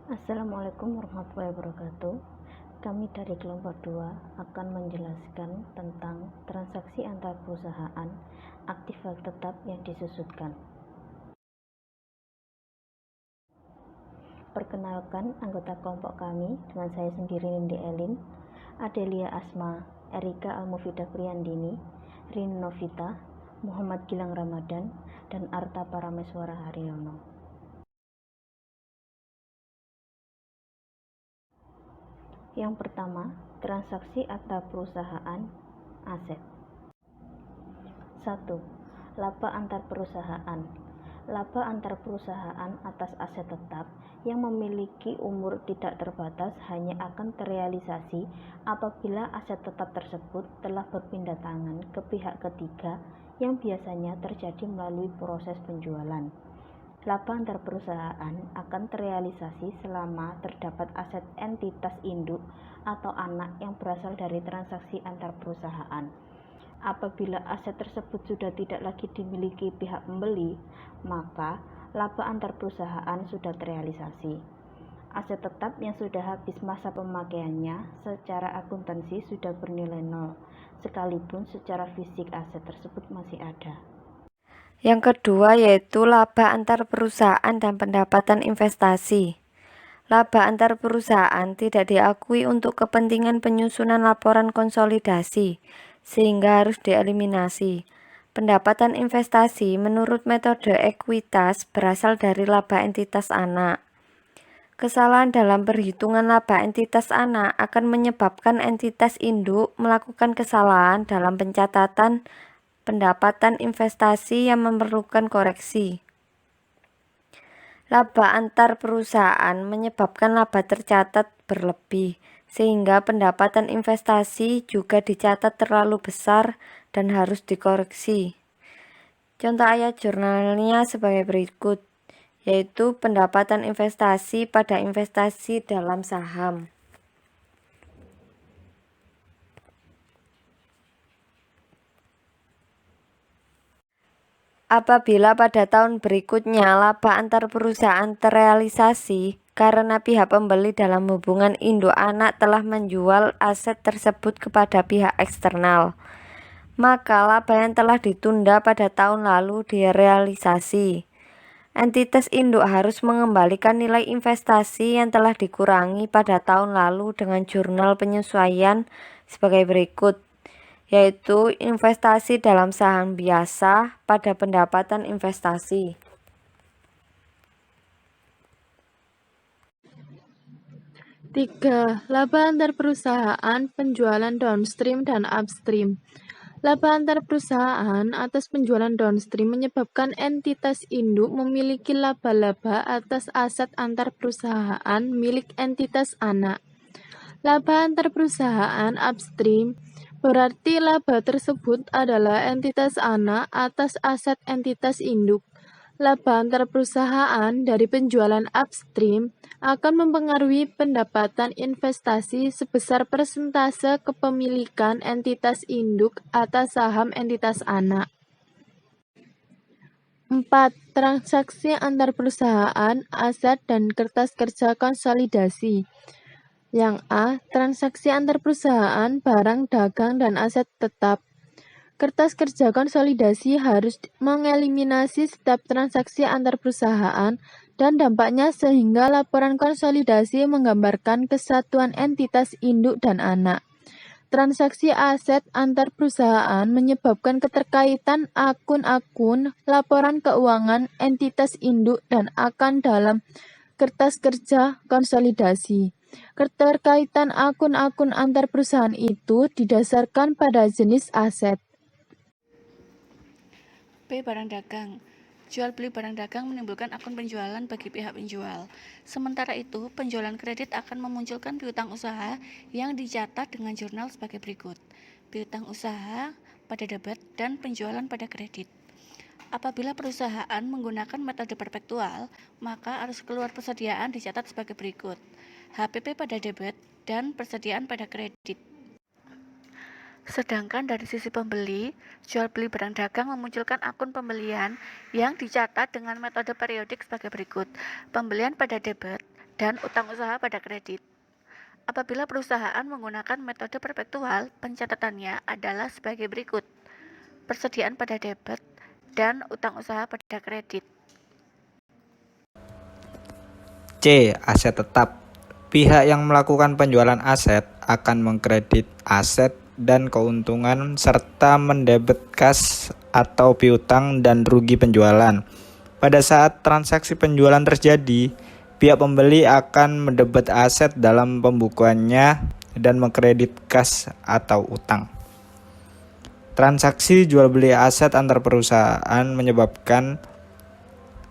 Assalamualaikum warahmatullahi wabarakatuh. Kami dari kelompok 2 akan menjelaskan tentang transaksi antar perusahaan aktif hak tetap yang disusutkan. Perkenalkan anggota kelompok kami dengan saya sendiri Nindi Elin, Adelia Asma, Erika Almufidah Priyandini, Rin Novita, Muhammad Gilang Ramadan, dan Arta Parameswara Haryono. Yang pertama, transaksi antar perusahaan aset. 1. Laba antar perusahaan. Laba antar perusahaan atas aset tetap yang memiliki umur tidak terbatas hanya akan terrealisasi apabila aset tetap tersebut telah berpindah tangan ke pihak ketiga yang biasanya terjadi melalui proses penjualan. Laba antar perusahaan akan terrealisasi selama terdapat aset entitas induk atau anak yang berasal dari transaksi antar perusahaan. Apabila aset tersebut sudah tidak lagi dimiliki pihak pembeli, maka laba antar perusahaan sudah terrealisasi. Aset tetap yang sudah habis masa pemakaiannya secara akuntansi sudah bernilai nol, sekalipun secara fisik aset tersebut masih ada. Yang kedua yaitu laba antar perusahaan dan pendapatan investasi. Laba antar perusahaan tidak diakui untuk kepentingan penyusunan laporan konsolidasi, sehingga harus dieliminasi. Pendapatan investasi menurut metode ekuitas berasal dari laba entitas anak. Kesalahan dalam perhitungan laba entitas anak akan menyebabkan entitas induk melakukan kesalahan dalam pencatatan pendapatan investasi yang memerlukan koreksi. Laba antar perusahaan menyebabkan laba tercatat berlebih, sehingga pendapatan investasi juga dicatat terlalu besar dan harus dikoreksi. Contoh ayat jurnalnya sebagai berikut, yaitu pendapatan investasi pada investasi dalam saham. Apabila pada tahun berikutnya laba antar perusahaan terrealisasi karena pihak pembeli dalam hubungan induk anak telah menjual aset tersebut kepada pihak eksternal, maka laba yang telah ditunda pada tahun lalu direalisasi. Entitas induk harus mengembalikan nilai investasi yang telah dikurangi pada tahun lalu dengan jurnal penyesuaian sebagai berikut, yaitu investasi dalam saham biasa pada pendapatan investasi. Tiga, laba antar perusahaan, penjualan downstream dan upstream. Laba antar perusahaan atas penjualan downstream menyebabkan entitas induk memiliki laba-laba atas aset antar perusahaan milik entitas anak. Laba antar perusahaan upstream berarti laba tersebut adalah entitas anak atas aset entitas induk. Laba antar perusahaan dari penjualan upstream akan mempengaruhi pendapatan investasi sebesar persentase kepemilikan entitas induk atas saham entitas anak. 4. Transaksi antar perusahaan, aset, dan kertas kerja konsolidasi. Yang A. Transaksi antar perusahaan, barang, dagang, dan aset tetap. Kertas kerja konsolidasi harus mengeliminasi setiap transaksi antar perusahaan dan dampaknya sehingga laporan konsolidasi menggambarkan kesatuan entitas induk dan anak. Transaksi aset antar perusahaan menyebabkan keterkaitan akun-akun laporan keuangan entitas induk dan akan dalam kertas kerja konsolidasi. Keterkaitan akun-akun antar perusahaan itu didasarkan pada jenis aset. B. Barang dagang. Jual beli barang dagang menimbulkan akun penjualan bagi pihak penjual. Sementara itu, penjualan kredit akan memunculkan piutang usaha yang dicatat dengan jurnal sebagai berikut. Piutang usaha pada debit dan penjualan pada kredit. Apabila perusahaan menggunakan metode perpetual, maka arus keluar persediaan dicatat sebagai berikut. HPP pada debit dan persediaan pada kredit. Sedangkan dari sisi pembeli, jual beli barang dagang memunculkan akun pembelian yang dicatat dengan metode periodik sebagai berikut. Pembelian pada debit dan utang usaha pada kredit. Apabila perusahaan menggunakan metode perpetual, pencatatannya adalah sebagai berikut: persediaan pada debit dan utang usaha pada kredit. C. Aset tetap. Pihak yang melakukan penjualan aset akan mengkredit aset dan keuntungan serta mendebet kas atau piutang dan rugi penjualan. Pada saat transaksi penjualan terjadi, pihak pembeli akan mendebet aset dalam pembukuannya dan mengkredit kas atau utang. Transaksi jual beli aset antar perusahaan menyebabkan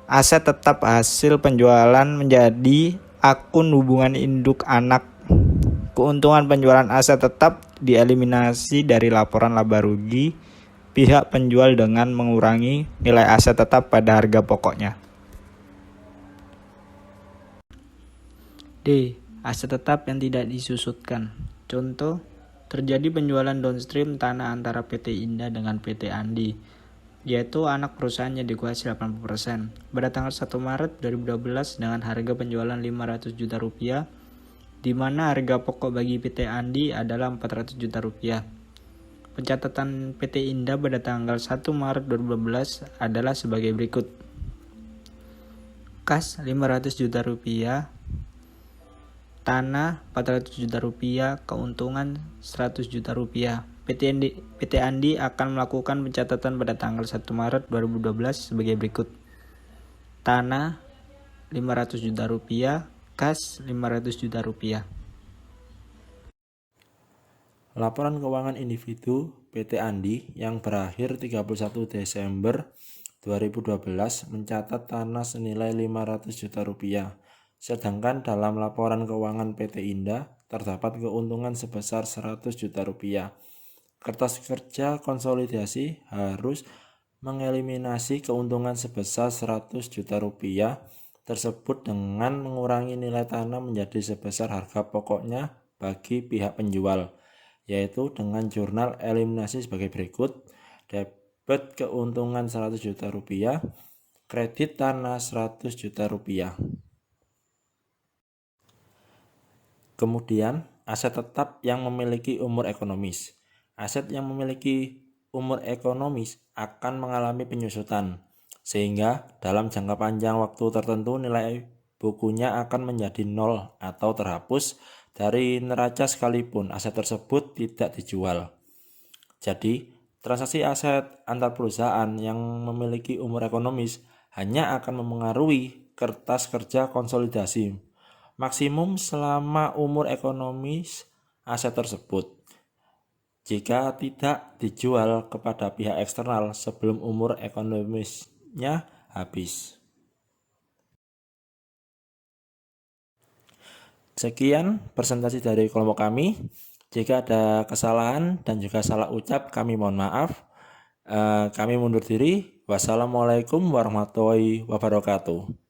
aset tetap hasil penjualan menjadi akun hubungan induk anak. Keuntungan penjualan aset tetap dieliminasi dari laporan laba rugi pihak penjual dengan mengurangi nilai aset tetap pada harga pokoknya. D. Aset tetap yang tidak disusutkan. Contoh, terjadi penjualan downstream tanah antara PT Indah dengan PT Andi, yaitu anak perusahaannya dikuasai 80%. Pada tanggal 1 Maret 2012 dengan harga penjualan 500 juta rupiah, di mana harga pokok bagi PT Andi adalah 400 juta rupiah. Pencatatan PT Indah pada tanggal 1 Maret 2012 adalah sebagai berikut. Kas 500 juta rupiah, tanah 400 juta rupiah, keuntungan 100 juta rupiah. PT Andi akan melakukan pencatatan pada tanggal 1 Maret 2012 sebagai berikut. Tanah 500 juta rupiah, kas 500 juta rupiah. Laporan keuangan individu PT Andi yang berakhir 31 Desember 2012 mencatat tanah senilai 500 juta rupiah. Sedangkan dalam laporan keuangan PT Indah terdapat keuntungan sebesar 100 juta rupiah. Kertas kerja konsolidasi harus mengeliminasi keuntungan sebesar 100 juta rupiah tersebut dengan mengurangi nilai tanah menjadi sebesar harga pokoknya bagi pihak penjual, yaitu dengan jurnal eliminasi sebagai berikut: debit keuntungan 100 juta rupiah, kredit tanah 100 juta rupiah. Kemudian, aset tetap yang memiliki umur ekonomis. Aset yang memiliki umur ekonomis akan mengalami penyusutan, sehingga dalam jangka panjang waktu tertentu nilai bukunya akan menjadi nol atau terhapus dari neraca sekalipun aset tersebut tidak dijual. Jadi, transaksi aset antar perusahaan yang memiliki umur ekonomis hanya akan memengaruhi kertas kerja konsolidasi maksimum selama umur ekonomis aset tersebut, jika tidak dijual kepada pihak eksternal sebelum umur ekonomisnya habis. Sekian presentasi dari kelompok kami. Jika ada kesalahan dan juga salah ucap, kami mohon maaf. Kami mundur diri. Wassalamualaikum warahmatullahi wabarakatuh.